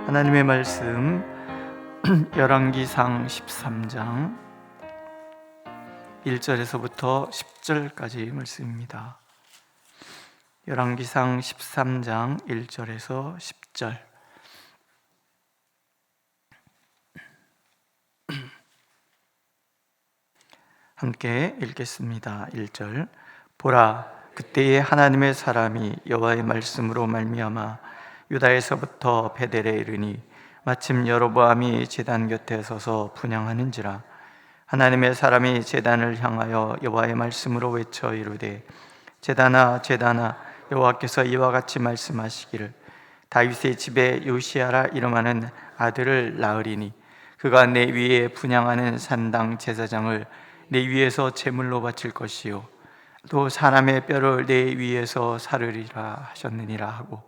하나님의 말씀 열왕기상 13장 1절에서부터 10절까지 말씀입니다. 열왕기상 13장 1절에서 10절. 함께 읽겠습니다. 1절. 보라, 그때에 하나님의 사람이 여호와의 말씀으로 말미암아 유다에서부터 베델에 이르니 마침 여로보암이 제단 곁에 서서 분향하는지라. 하나님의 사람이 제단을 향하여 여호와의 말씀으로 외쳐 이르되, 제단아 제단아, 여호와께서 이와 같이 말씀하시기를, 다윗의 집에 요시야라 이름하는 아들을 낳으리니 그가 내 위에 분향하는 산당 제사장을 내 위에서 제물로 바칠 것이요 또 사람의 뼈를 내 위에서 사르리라 하셨느니라 하고,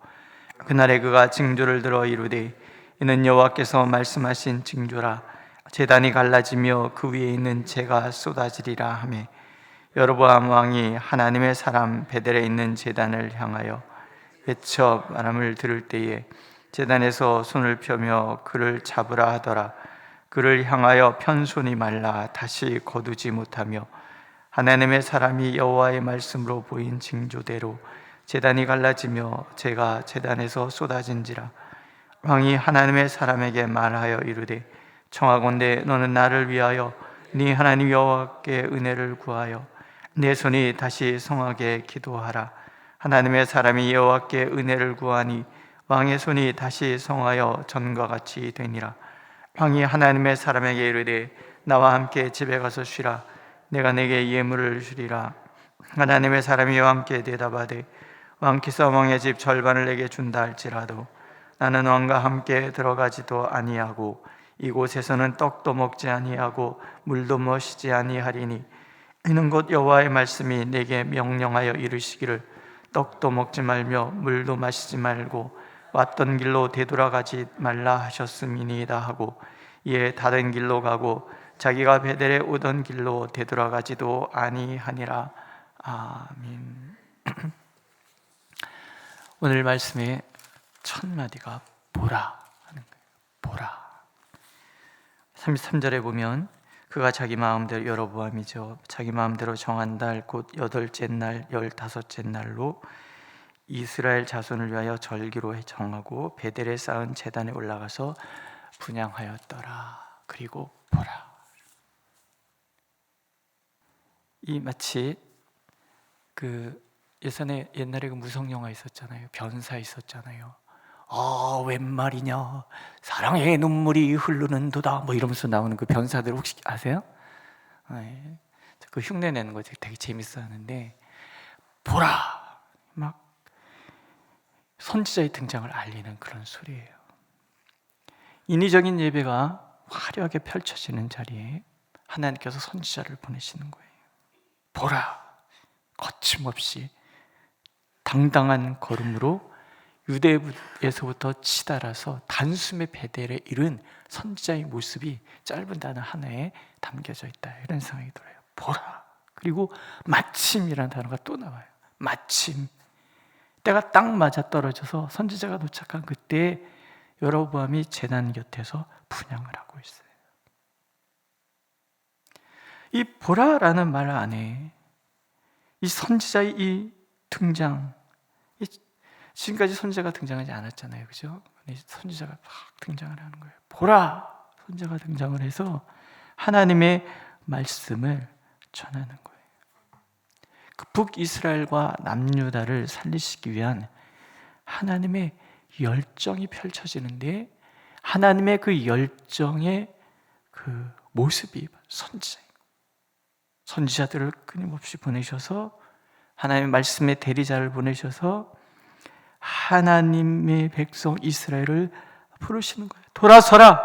그날에 그가 징조를 들어 이르되, 이는 여호와께서 말씀하신 징조라. 제단이 갈라지며 그 위에 있는 재가 쏟아지리라 하매, 여로보암 왕이 하나님의 사람 베델에 있는 제단을 향하여 외쳐 말함을 들을 때에 제단에서 손을 펴며 그를 잡으라 하더라. 그를 향하여 편 손이 말라 다시 거두지 못하며, 하나님의 사람이 여호와의 말씀으로 보인 징조대로 제단이 갈라지며 재가 제단에서 쏟아진지라. 왕이 하나님의 사람에게 말하여 이르되, 청하건대 너는 나를 위하여 네 하나님 여호와께 은혜를 구하여 내 손이 다시 성하게 기도하라. 하나님의 사람이 여호와께 은혜를 구하니 왕의 손이 다시 성하여 전과 같이 되니라. 왕이 하나님의 사람에게 이르되, 나와 함께 집에 가서 쉬라. 내가 내게 예물을 주리라. 하나님의 사람이 이와 함께 대답하되, 왕께서 왕의 집 절반을 내게 준다 할지라도 나는 왕과 함께 들어가지도 아니하고 이곳에서는 떡도 먹지 아니하고 물도 마시지 아니하리니, 이는 곧 여호와의 말씀이 내게 명령하여 이르시기를, 떡도 먹지 말며 물도 마시지 말고 왔던 길로 되돌아가지 말라 하셨음이니이다 하고, 이에 다른 길로 가고 자기가 베델에 오던 길로 되돌아가지도 아니하니라. 아멘. 오늘 말씀의 첫 마디가 보라 하는 거예요. 보라. 33절에 보면, 그가 자기 마음대로, 여로보암이죠, 자기 마음대로 정한 달 곧 8째 날 15째 날로 이스라엘 자손을 위하여 절기로 정하고 베델에 쌓은 제단에 올라가서 분향하였더라. 그리고 보라. 이 마치 옛날에 그 무성 영화 있었잖아요. 변사 있었잖아요. 웬 말이냐, 사랑의 눈물이 흐르는도다, 뭐 이러면서 나오는 그 변사들 혹시 아세요? 네. 그 흉내 내는 거 되게 재밌어 하는데, 보라! 막 선지자의 등장을 알리는 그런 소리예요. 인위적인 예배가 화려하게 펼쳐지는 자리에 하나님께서 선지자를 보내시는 거예요. 보라! 거침없이 당당한 걸음으로 유대에서부터 치달아서 단숨에 베델에 이른 선지자의 모습이 짧은 단어 하나에 담겨져 있다, 이런 생각이 들어요. 보라. 그리고 마침이라는 단어가 또 나와요. 마침. 때가 딱 맞아떨어져서 선지자가 도착한 그때 여로보암이 제단 곁에서 분향을 하고 있어요. 이 보라라는 말 안에 이 선지자의 이 등장, 지금까지 선지자가 등장하지 않았잖아요, 그죠? 선지자가 막 등장을 하는 거예요. 보라! 선지자가 등장을 해서 하나님의 말씀을 전하는 거예요. 그 북이스라엘과 남유다를 살리시기 위한 하나님의 열정이 펼쳐지는데, 하나님의 그 열정의 그 모습이 선지자예요. 선지자들을 끊임없이 보내셔서, 하나님의 말씀의 대리자를 보내셔서 하나님의 백성 이스라엘을 부르시는 거예요. 돌아서라!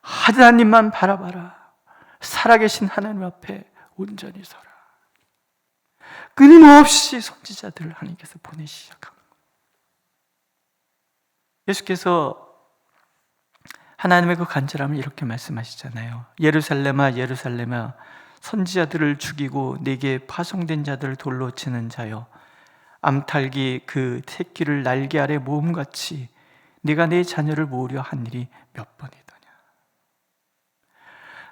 하나님만 바라봐라! 살아계신 하나님 앞에 온전히 서라! 끊임없이 선지자들을 하나님께서 보내시기 시작한 거예요. 예수께서 하나님의 그 간절함을 이렇게 말씀하시잖아요. 예루살렘아 예루살렘아, 선지자들을 죽이고 내게 파송된 자들을 돌로 치는 자여, 암탉이 그 새끼를 날개 아래 모음같이 네가 내 자녀를 모으려 한 일이 몇 번이더냐.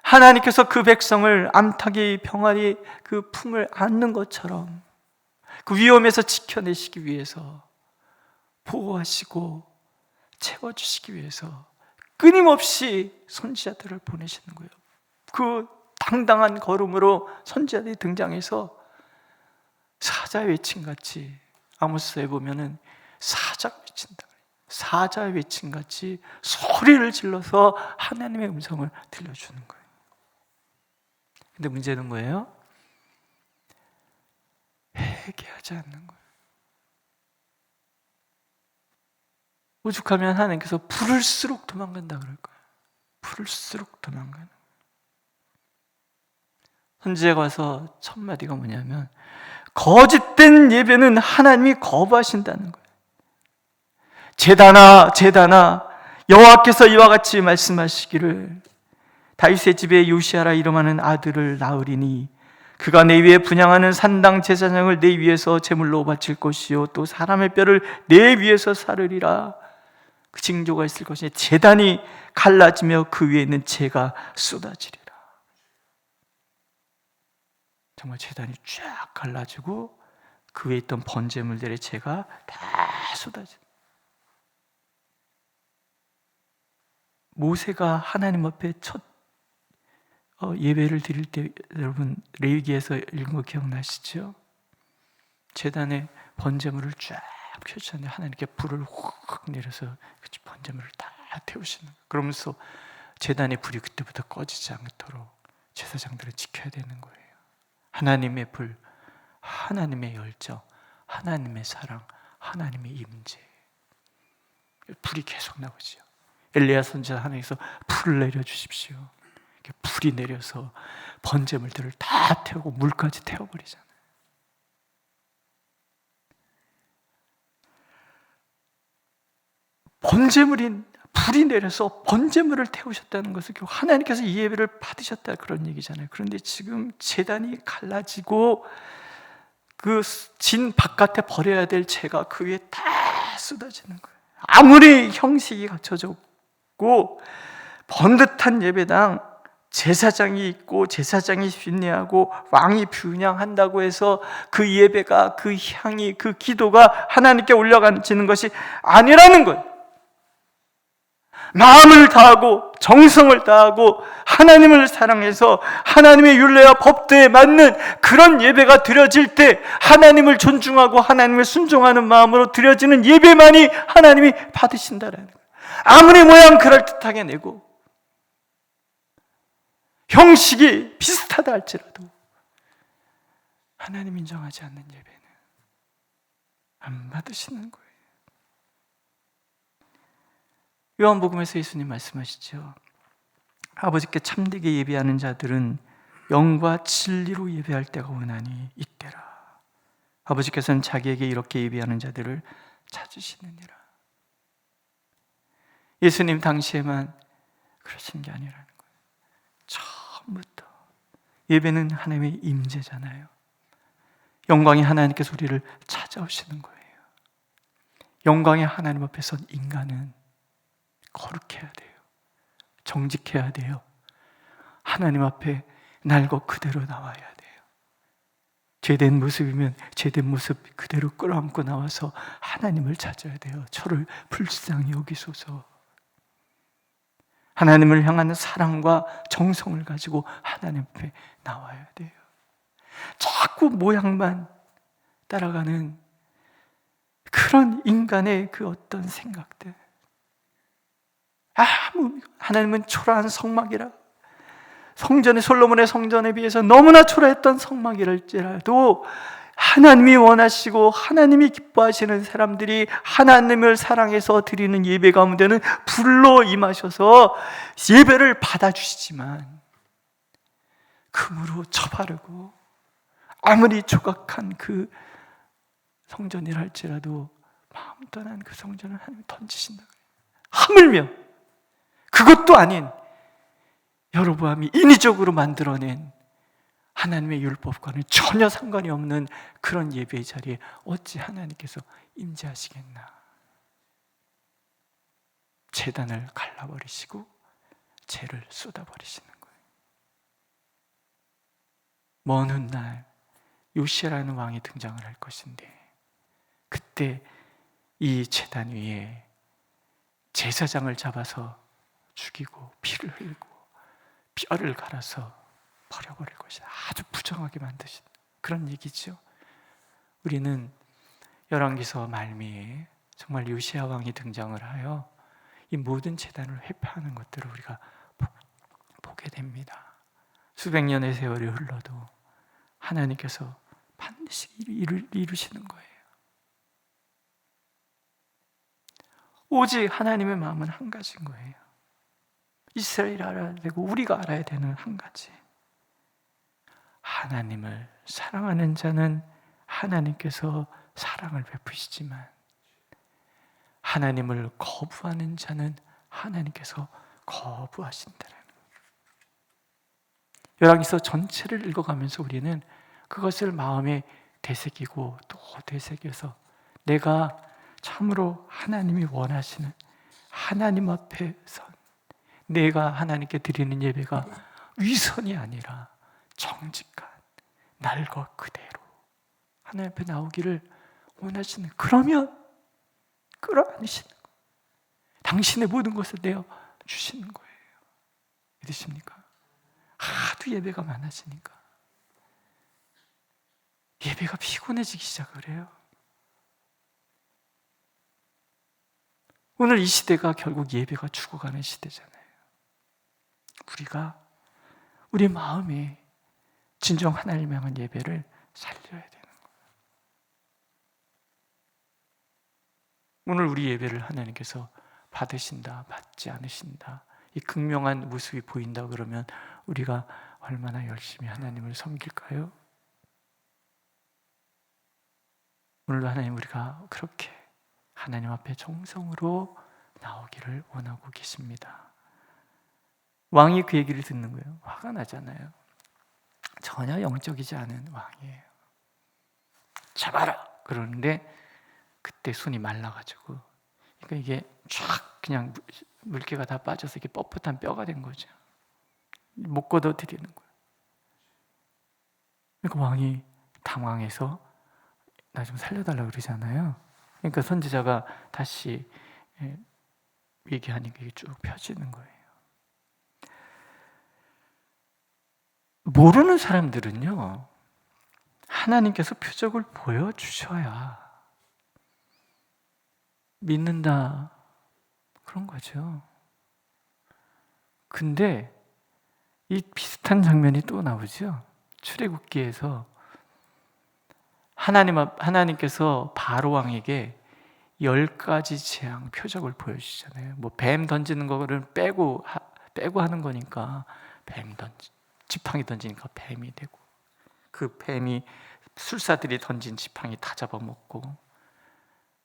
하나님께서 그 백성을 암탉이 병아리 그 품을 안는 것처럼 그 위험에서 지켜내시기 위해서, 보호하시고 채워주시기 위해서 끊임없이 선지자들을 보내시는 거예요. 그 당당한 걸음으로 선지자들이 등장해서 사자 외침같이, 아모스에 보면은 사자가 외친다, 사자 외침같이 소리를 질러서 하나님의 음성을 들려주는 거예요. 근데 문제는 뭐예요? 회개하지 않는 거예요. 오죽하면 하나님께서 부를수록 도망간다 그럴 거예요. 부를수록 도망가는. 선지자가 와서 첫 마디가 뭐냐면, 거짓된 예배는 하나님이 거부하신다는 거예요. 제단아 여호와께서 이와 같이 말씀하시기를, 다윗의 집에 요시아라 이름하는 아들을 낳으리니 그가 내 위에 분향하는 산당 제사장을 내 위에서 제물로 바칠 것이요 또 사람의 뼈를 내 위에서 사르리라. 그 징조가 있을 것이니 제단이 갈라지며 그 위에 있는 재가 쏟아지리라. 정말 제단이 쫙 갈라지고 그 위에 있던 번제물들의 재가 다 쏟아져. 모세가 하나님 앞에 첫 예배를 드릴 때, 여러분 레위기에서 읽은 거 기억나시죠? 제단에 번제물을 쫙 펴주셨는데 하나님께 불을 확 내려서 번제물을 다 태우시는 거예요. 그러면서 제단의 불이 그때부터 꺼지지 않도록 제사장들은 지켜야 되는 거예요. 하나님의 불, 하나님의 열정, 하나님의 사랑, 하나님의 임재, 불이 계속 나오죠. 엘리야 선지자 하나님께서 불을 내려주십시오. 불이 내려서 번제물들을 다 태우고 물까지 태워버리잖아요. 불이 내려서 번제물을 태우셨다는 것은 결국 하나님께서 이 예배를 받으셨다 그런 얘기잖아요. 그런데 지금 제단이 갈라지고 그 진 바깥에 버려야 될 재가 그 위에 다 쏟아지는 거예요. 아무리 형식이 갖춰졌고 번듯한 예배당, 제사장이 있고 제사장이 휘내하고 왕이 분향한다고 해서 그 예배가, 그 향이, 그 기도가 하나님께 올라가지는 것이 아니라는 거예요. 마음을 다하고 정성을 다하고 하나님을 사랑해서 하나님의 율례와 법도에 맞는 그런 예배가 드려질 때 하나님을 존중하고 하나님을 순종하는 마음으로 드려지는 예배만이 하나님이 받으신다라는 거예요. 아무리 모양 그럴듯하게 내고 형식이 비슷하다 할지라도 하나님 인정하지 않는 예배는 안 받으시는 거예요. 요한복음에서 예수님 말씀하시죠. 아버지께 참되게 예배하는 자들은 영과 진리로 예배할 때가 오나니 이때라. 아버지께서는 자기에게 이렇게 예배하는 자들을 찾으시느니라. 예수님 당시에만 그러신 게 아니라는 거예요. 처음부터 예배는 하나님의 임재잖아요. 영광의 하나님께서 우리를 찾아오시는 거예요. 영광의 하나님 앞에선 인간은 거룩해야 돼요. 정직해야 돼요. 하나님 앞에 날 것 그대로 나와야 돼요. 죄된 모습이면 죄된 모습 그대로 끌어안고 나와서 하나님을 찾아야 돼요. 저를 불쌍히 여기소서. 하나님을 향하는 사랑과 정성을 가지고 하나님 앞에 나와야 돼요. 자꾸 모양만 따라가는 그런 인간의 그 어떤 생각들, 하나님은 초라한 성막이라, 성전의 솔로몬의 성전에 비해서 너무나 초라했던 성막이랄지라도 하나님이 원하시고 하나님이 기뻐하시는 사람들이 하나님을 사랑해서 드리는 예배 가운데는 불로 임하셔서 예배를 받아주시지만 금으로 쳐바르고 아무리 조각한 그 성전이랄지라도 마음 떠난 그 성전을 하나님이 던지신다. 하물며 그것도 아닌 여로보암이 인위적으로 만들어낸 하나님의 율법과는 전혀 상관이 없는 그런 예배의 자리에 어찌 하나님께서 임재하시겠나. 제단을 갈라버리시고 죄를 쏟아버리시는 거예요. 먼 훗날 요시아라는 왕이 등장을 할 것인데, 그때 이 제단 위에 제사장을 잡아서 죽이고 피를 흘리고 뼈를 갈아서 버려버릴 것이다. 아주 부정하게 만드신 그런 얘기죠. 우리는 열왕기서 말미에 정말 요시아 왕이 등장을 하여 이 모든 제단을 회파하는 것들을 우리가 보게 됩니다. 수백 년의 세월이 흘러도 하나님께서 반드시 이루시는 거예요. 오직 하나님의 마음은 한 가지인 거예요. 이스라엘이 알아야 되고 우리가 알아야 되는 한 가지. 하나님을 사랑하는 자는 하나님께서 사랑을 베푸시지만, 하나님을 거부하는 자는 하나님께서 거부하신다는 거예요. 열왕기서 전체를 읽어가면서 우리는 그것을 마음에 되새기고 또 되새겨서 내가 참으로 하나님이 원하시는 하나님 앞에 선, 내가 하나님께 드리는 예배가 위선이 아니라 정직한 날 것 그대로 하나님 앞에 나오기를 원하시는, 그러면 끌어안으시는 거예요. 당신의 모든 것을 내어 주시는 거예요. 믿으십니까? 하도 예배가 많아지니까 예배가 피곤해지기 시작을 해요. 오늘 이 시대가 결국 예배가 죽어가는 시대잖아요. 우리가 우리 마음에 진정 하나님을 향한 예배를 살려야 되는 거예요. 오늘 우리 예배를 하나님께서 받으신다, 받지 않으신다, 이 극명한 모습이 보인다 그러면 우리가 얼마나 열심히 하나님을 섬길까요? 오늘도 하나님, 우리가 그렇게 하나님 앞에 정성으로 나오기를 원하고 계십니다. 왕이 그 얘기를 듣는 거예요. 화가 나잖아요. 전혀 영적이지 않은 왕이에요. 잡아라! 그러는데 그때 손이 말라가지고, 그러니까 이게 쫙 그냥 물기가 다 빠져서 이게 뻣뻣한 뼈가 된 거죠. 못 걷어들이는 거예요. 그러니까 왕이 당황해서 나 좀 살려달라고 그러잖아요. 그러니까 선지자가 다시 얘기하니까 이게 쭉 펴지는 거예요. 모르는 사람들은요, 하나님께서 표적을 보여주셔야 믿는다, 그런 거죠. 근데 이 비슷한 장면이 또 나오죠. 출애굽기에서 하나님께서 바로 왕에게 10가지 재앙 표적을 보여주시잖아요. 뭐 뱀 던지는 거를 빼고 하는 거니까 지팡이 던지니까 뱀이 되고, 그 뱀이 술사들이 던진 지팡이 다 잡아먹고,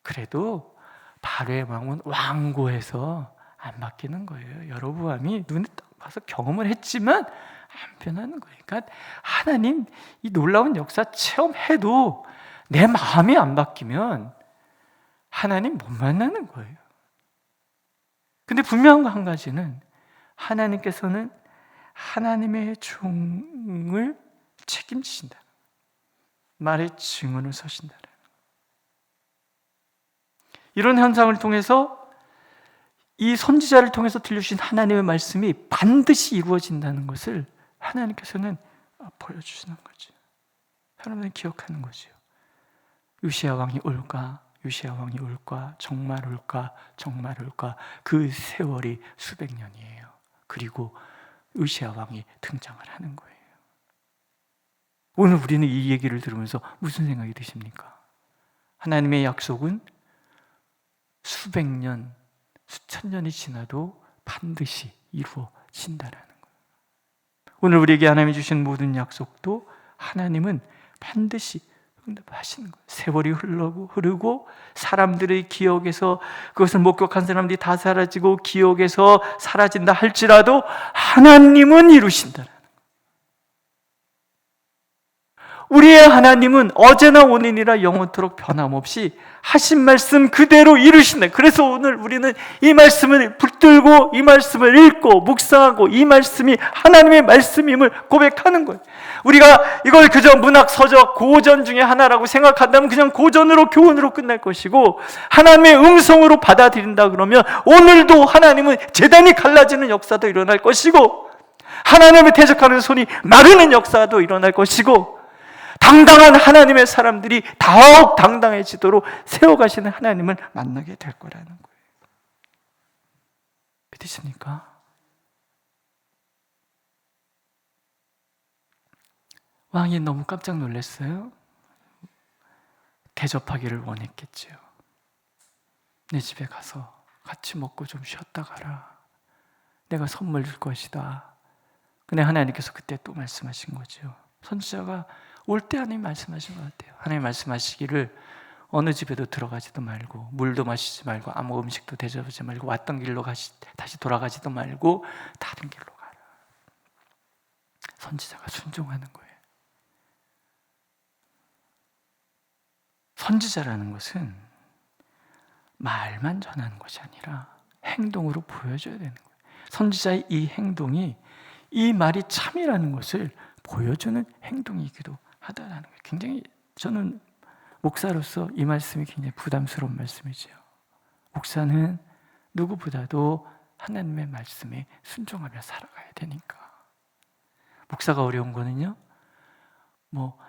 그래도 바로의 왕은 완고해서 안 바뀌는 거예요. 여로보암이 눈에 딱 봐서 경험을 했지만 안 변하는 거예요. 그러니까 하나님 이 놀라운 역사 체험해도 내 마음이 안 바뀌면 하나님 못 만나는 거예요. 근데 분명한 거 한 가지는, 하나님께서는 하나님의 종을 책임지신다, 말의 증언을 서신다. 이런 현상을 통해서 이 선지자를 통해서 들려주신 하나님의 말씀이 반드시 이루어진다는 것을 하나님께서는 보여주시는 거죠. 여러분은 기억하는 거죠. 요시야 왕이 올까? 요시야 왕이 올까? 정말 올까? 정말 올까? 그 세월이 수백 년이에요. 그리고 요시야 왕이 등장을 하는 거예요. 오늘 우리는 이 얘기를 들으면서 무슨 생각이 드십니까? 하나님의 약속은 수백 년, 수천 년이 지나도 반드시 이루어진다라는 거예요. 오늘 우리에게 하나님이 주신 모든 약속도 하나님은 반드시 응답하시는 거예요. 세월이 흐르고 사람들의 기억에서, 그것을 목격한 사람들이 다 사라지고 기억에서 사라진다 할지라도 하나님은 이루신다라는 거예요. 우리의 하나님은 어제나 오늘이라 영원토록 변함없이 하신 말씀 그대로 이루신다. 그래서 오늘 우리는 이 말씀을 붙들고 이 말씀을 읽고 묵상하고 이 말씀이 하나님의 말씀임을 고백하는 거예요. 우리가 이걸 그저 문학, 서적, 고전 중에 하나라고 생각한다면 그냥 고전으로, 교훈으로 끝날 것이고, 하나님의 음성으로 받아들인다 그러면 오늘도 하나님은 재단이 갈라지는 역사도 일어날 것이고, 하나님을 대적하는 손이 마르는 역사도 일어날 것이고, 당당한 하나님의 사람들이 더욱 당당해지도록 세워가시는 하나님을 만나게 될 거라는 거예요. 믿으십니까? 왕이 너무 깜짝 놀랐어요. 대접하기를 원했겠지요. 내 집에 가서 같이 먹고 좀 쉬었다 가라. 내가 선물 줄 것이다. 근데 하나님께서 그때 또 말씀하신 거죠. 선지자가 올 때 하나님 말씀하신 것 같아요. 하나님 말씀하시기를 어느 집에도 들어가지도 말고 물도 마시지 말고 아무 음식도 대접하지 말고 왔던 길로 다시 돌아가지도 말고 다른 길로 가라. 선지자가 순종하는 거예요. 선지자라는 것은 말만 전하는 것이 아니라 행동으로 보여줘야 되는 거예요. 선지자의 이 행동이 이 말이 참이라는 것을 보여주는 행동이기도 하다라는 거예요. 굉장히 저는 목사로서 이 말씀이 굉장히 부담스러운 말씀이죠. 목사는 누구보다도 하나님의 말씀에 순종하며 살아가야 되니까. 목사가 어려운 거는요,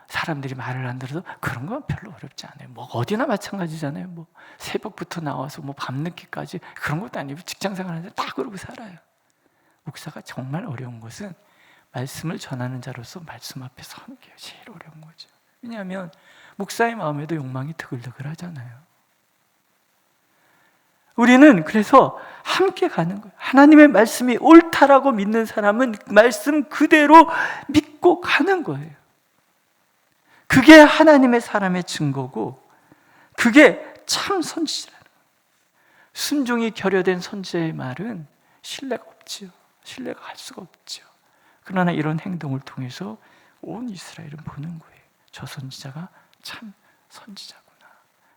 사람들이 말을 안 들어도 그런 건 별로 어렵지 않아요. 어디나 마찬가지잖아요. 새벽부터 나와서 밤늦게까지 그런 것도 아니고 직장 생활하는데 다 그러고 살아요. 목사가 정말 어려운 것은 말씀을 전하는 자로서 말씀 앞에 서는 게 제일 어려운 거죠. 왜냐하면 목사의 마음에도 욕망이 드글드글 하잖아요. 우리는 그래서 함께 가는 거예요. 하나님의 말씀이 옳다라고 믿는 사람은 말씀 그대로 믿고 가는 거예요. 그게 하나님의 사람의 증거고, 그게 참 선지자라는 거예요. 순종이 결여된 선지자의 말은 신뢰가 없지요. 신뢰가 갈 수가 없죠. 그러나 이런 행동을 통해서 온 이스라엘은 보는 거예요. 저 선지자가 참 선지자구나.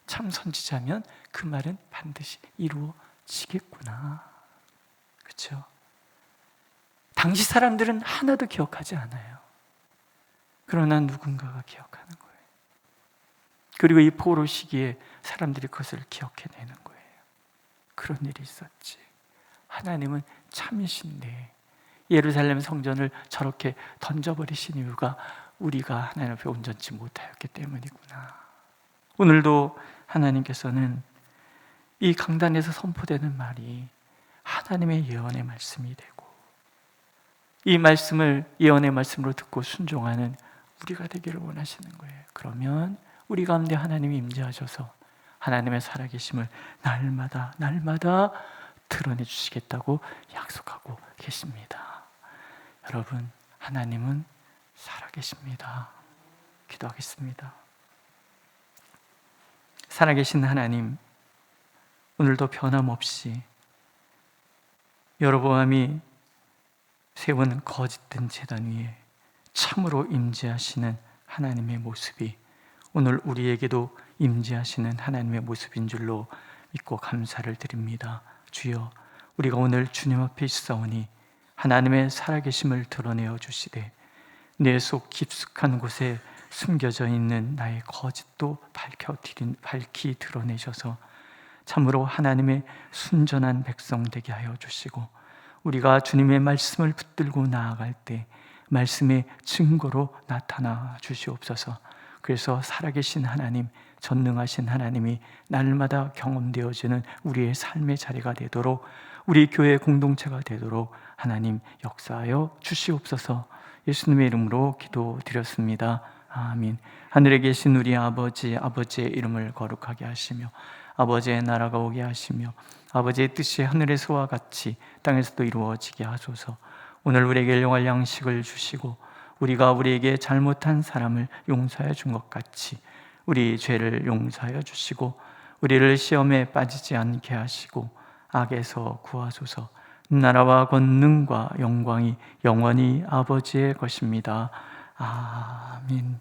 참 선지자면 그 말은 반드시 이루어지겠구나. 그렇죠? 당시 사람들은 하나도 기억하지 않아요. 그러나 누군가가 기억하는 거예요. 그리고 이 포로 시기에 사람들이 그것을 기억해내는 거예요. 그런 일이 있었지. 하나님은 참이신데 예루살렘 성전을 저렇게 던져버리신 이유가 우리가 하나님 앞에 온전치 못하였기 때문이구나. 오늘도 하나님께서는 이 강단에서 선포되는 말이 하나님의 예언의 말씀이 되고, 이 말씀을 예언의 말씀으로 듣고 순종하는 우리가 되기를 원하시는 거예요. 그러면 우리 가운데 하나님이 임재하셔서 하나님의 살아계심을 날마다 드러내 주시겠다고 약속하고 계십니다. 여러분, 하나님은 살아계십니다. 기도하겠습니다. 살아계신 하나님, 오늘도 변함없이 여로보암이 세운 거짓된 제단 위에 참으로 임재하시는 하나님의 모습이 오늘 우리에게도 임재하시는 하나님의 모습인 줄로 믿고 감사를 드립니다. 주여, 우리가 오늘 주님 앞에 있사오니 하나님의 살아계심을 드러내어 주시되 내 속 깊숙한 곳에 숨겨져 있는 나의 거짓도 밝히 드러내셔서 참으로 하나님의 순전한 백성 되게 하여 주시고, 우리가 주님의 말씀을 붙들고 나아갈 때 말씀의 증거로 나타나 주시옵소서. 그래서 살아계신 하나님, 전능하신 하나님이 날마다 경험되어지는 우리의 삶의 자리가 되도록, 우리 교회 공동체가 되도록 하나님 역사하여 주시옵소서. 예수님의 이름으로 기도드렸습니다. 아멘. 하늘에 계신 우리 아버지, 아버지의 이름을 거룩하게 하시며 아버지의 나라가 오게 하시며 아버지의 뜻이 하늘에서와 같이 땅에서도 이루어지게 하소서. 오늘 우리에게 일용할 양식을 주시고 우리가 우리에게 잘못한 사람을 용서해 준 것 같이 우리 죄를 용서하여 주시고 우리를 시험에 빠지지 않게 하시고 악에서 구하소서. 나라와 권능과 영광이 영원히 아버지의 것입니다. 아멘.